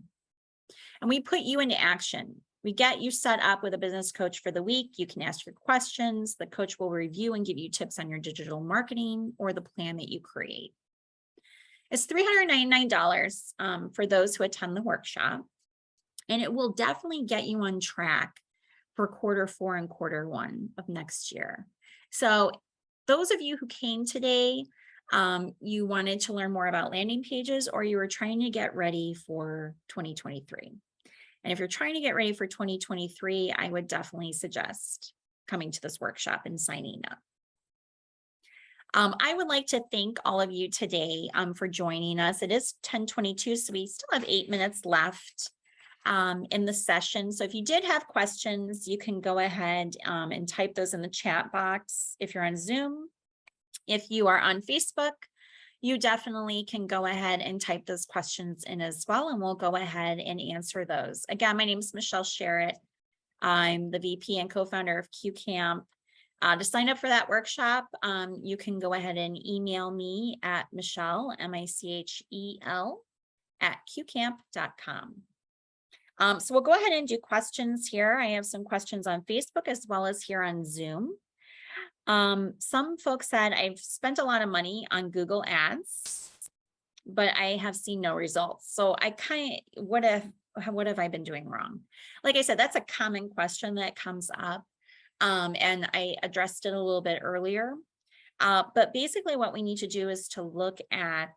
And we put you into action. We get you set up with a business coach for the week. You can ask your questions. The coach will review and give you tips on your digital marketing or the plan that you create. It's $399 for those who attend the workshop, and it will definitely get you on track for Q4 and Q1 of next year. So those of you who came today, you wanted to learn more about landing pages, or you were trying to get ready for 2023. And if you're trying to get ready for 2023, I would definitely suggest coming to this workshop and signing up. I would like to thank all of you today for joining us. It is 10:22, so we still have 8 minutes left in the session. So if you did have questions, you can go ahead and type those in the chat box if you're on Zoom. If you are on Facebook, you definitely can go ahead and type those questions in as well, and we'll go ahead and answer those. Again, my name is Michelle Sherritt. I'm the VP and co-founder of Q Camp. To sign up for that workshop, you can go ahead and email me at Michelle, M-I-C-H-E-L, @qcamp.com. So we'll go ahead and do questions here. I have some questions on Facebook as well as here on Zoom. Some folks said, I've spent a lot of money on Google Ads, but I have seen no results. So what have I been doing wrong? Like I said, that's a common question that comes up. And I addressed it a little bit earlier. But basically what we need to do is to look at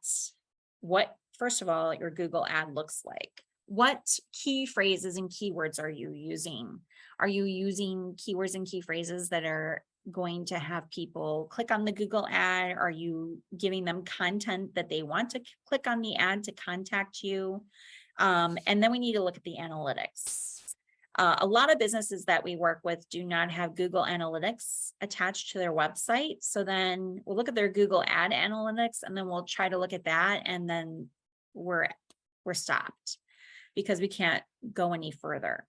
what, first of all, your Google ad looks like. What key phrases and keywords are you using? Are you using keywords and key phrases that are going to have people click on the Google ad? Are you giving them content that they want to click on the ad to contact you? And then we need to look at the analytics. A lot of businesses that we work with do not have Google Analytics attached to their website. So then we'll look at their Google ad analytics, and then we'll try to look at that, and then we're stopped because we can't go any further.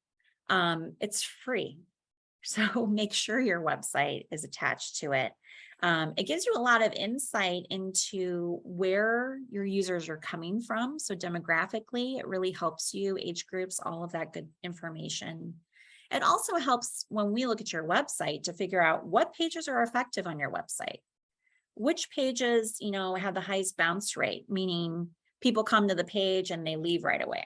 It's free. So make sure your website is attached to it. It gives you a lot of insight into where your users are coming from. So demographically, it really helps you, age groups, all of that good information. It also helps when we look at your website to figure out what pages are effective on your website. Which pages, have the highest bounce rate, meaning people come to the page and they leave right away.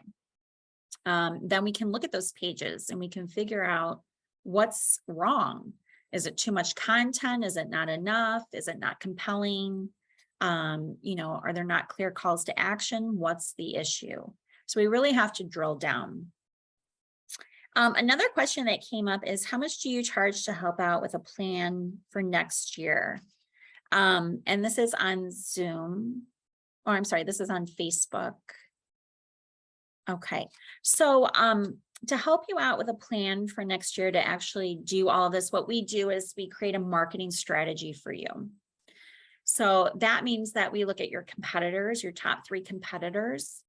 Then we can look at those pages and we can figure out what's wrong. Is it too much content? Is it not enough? Is it not compelling? Are there not clear calls to action? What's the issue? So we really have to drill down. Another question that came up is, how much do you charge to help out with a plan for next year? And this is on Zoom, or I'm sorry, this is on Facebook. Okay, so to help you out with a plan for next year to actually do all of this, what we do is we create a marketing strategy for you. So that means that we look at your competitors, your top 3 competitors.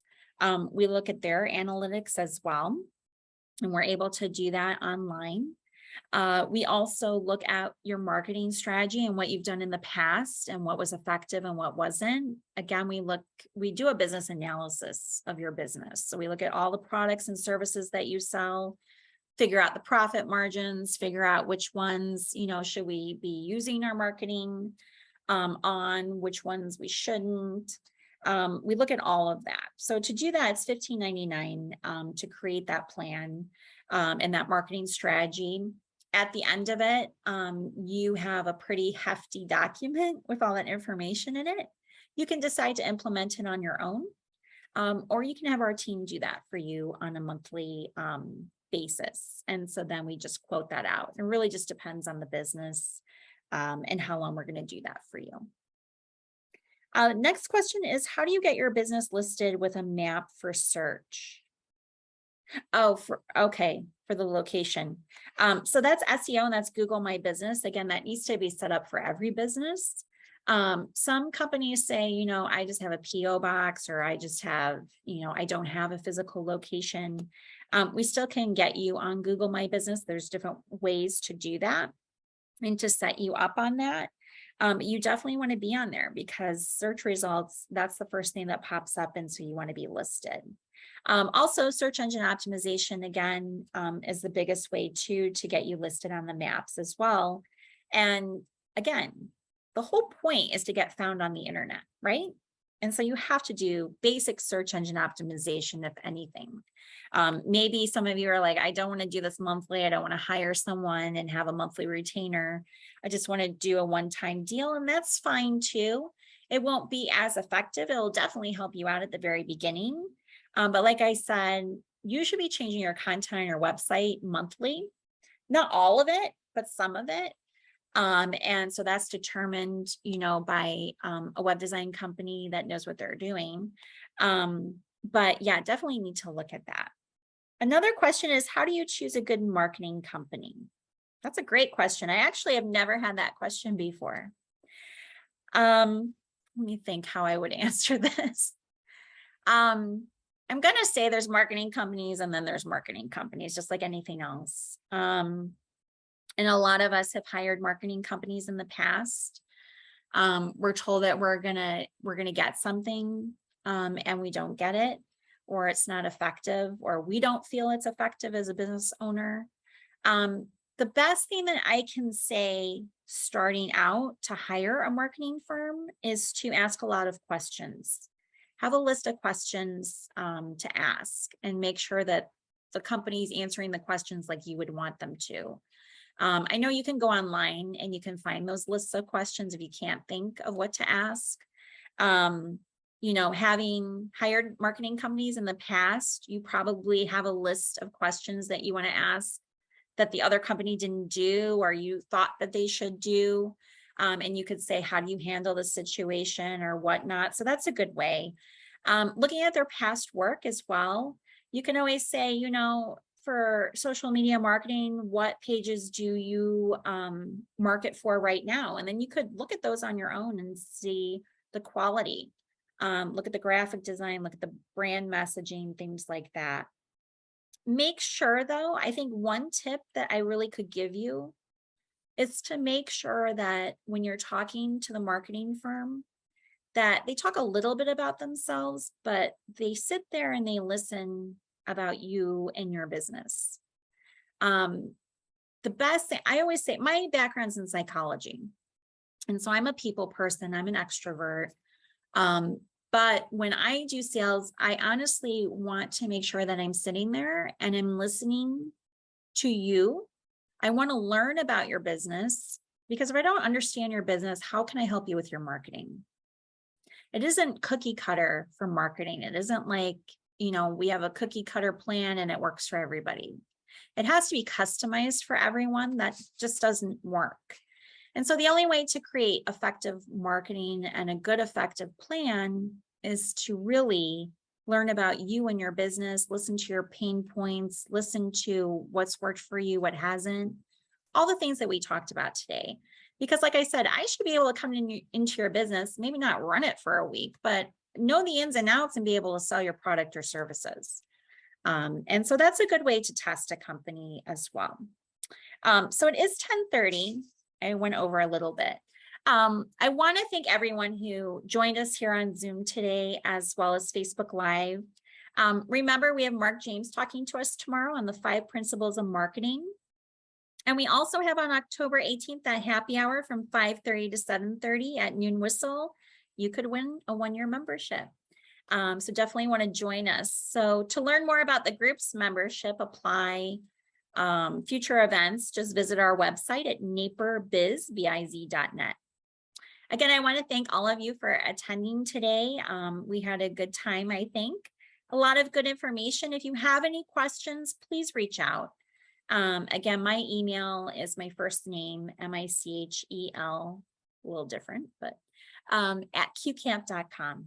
We look at their analytics as well, and we're able to do that online. We also look at your marketing strategy and what you've done in the past and what was effective and what wasn't. Again, we do a business analysis of your business. So we look at all the products and services that you sell, figure out the profit margins, figure out which ones, should we be using our marketing on, which ones we shouldn't. We look at all of that. So to do that, it's $15.99 to create that plan and that marketing strategy. At the end of it, you have a pretty hefty document with all that information in it. You can decide to implement it on your own, or you can have our team do that for you on a monthly basis. And so then we just quote that out. It really just depends on the business and how long we're going to do that for you. Next question is, how do you get your business listed with a map for search? Oh, for the location. So that's SEO and that's Google My Business. Again, that needs to be set up for every business. Some companies say, I just have a PO box, or I just have, I don't have a physical location. We still can get you on Google My Business. There's different ways to do that and to set you up on that. You definitely want to be on there because search results, that's the first thing that pops up. And so you want to be listed. Also, search engine optimization, again, is the biggest way to get you listed on the maps as well. And again, the whole point is to get found on the internet, right? And so you have to do basic search engine optimization, if anything. Maybe some of you are like, I don't want to do this monthly. I don't want to hire someone and have a monthly retainer. I just want to do a one-time deal, and that's fine too. It won't be as effective. It'll definitely help you out at the very beginning. But like I said, you should be changing your content on your website monthly. Not all of it, but some of it. And so that's determined, by a web design company that knows what they're doing. But yeah, definitely need to look at that. Another question is, how do you choose a good marketing company? That's a great question. I actually have never had that question before. Let me think how I would answer this. I'm going to say there's marketing companies and then there's marketing companies, just like anything else. And a lot of us have hired marketing companies in the past. We're told that we're gonna get something and we don't get it, or it's not effective, or we don't feel it's effective as a business owner. The best thing that I can say starting out to hire a marketing firm is to ask a lot of questions. Have a list of questions to ask and make sure that the company's answering the questions like you would want them to. I know you can go online and you can find those lists of questions if you can't think of what to ask. Having hired marketing companies in the past, you probably have a list of questions that you want to ask that the other company didn't do, or you thought that they should do. And you could say, how do you handle the situation or whatnot? So that's a good way. Looking at their past work as well, you can always say, for social media marketing, what pages do you market for right now? And then you could look at those on your own and see the quality. Look at the graphic design, look at the brand messaging, things like that. Make sure though, I think one tip that I really could give you is to make sure that when you're talking to the marketing firm, that they talk a little bit about themselves, but they sit there and they listen about you and your business. The best thing, I always say, my background's in psychology. And so I'm a people person, I'm an extrovert. But when I do sales, I honestly want to make sure that I'm sitting there and I'm listening to you. I want to learn about your business, because if I don't understand your business, how can I help you with your marketing? It isn't cookie cutter for marketing. It isn't like, we have a cookie cutter plan and it works for everybody. It has to be customized for everyone. That just doesn't work. And so the only way to create effective marketing and a good effective plan is to really learn about you and your business, listen to your pain points, listen to what's worked for you, what hasn't, all the things that we talked about today. Because like I said, I should be able to come into your business, maybe not run it for a week, but know the ins and outs and be able to sell your product or services. And so that's a good way to test a company as well. So it is 10:30. I went over a little bit. I want to thank everyone who joined us here on Zoom today, as well as Facebook Live. Remember, we have Mark James talking to us tomorrow on the 5 principles of marketing. And we also have on October 18th, that happy hour from 5:30 to 7:30 at Noon Whistle. You could win a 1-year membership. So definitely want to join us. So to learn more about the group's membership, apply, future events, just visit our website at naperbiz.net. Again, I want to thank all of you for attending today. We had a good time, I think. A lot of good information. If you have any questions, please reach out. Again, my email is my first name, Michel, a little different, but at qcamp.com.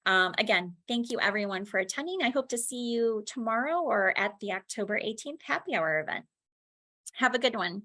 Again, thank you everyone for attending. I hope to see you tomorrow or at the October 18th happy hour event. Have a good one.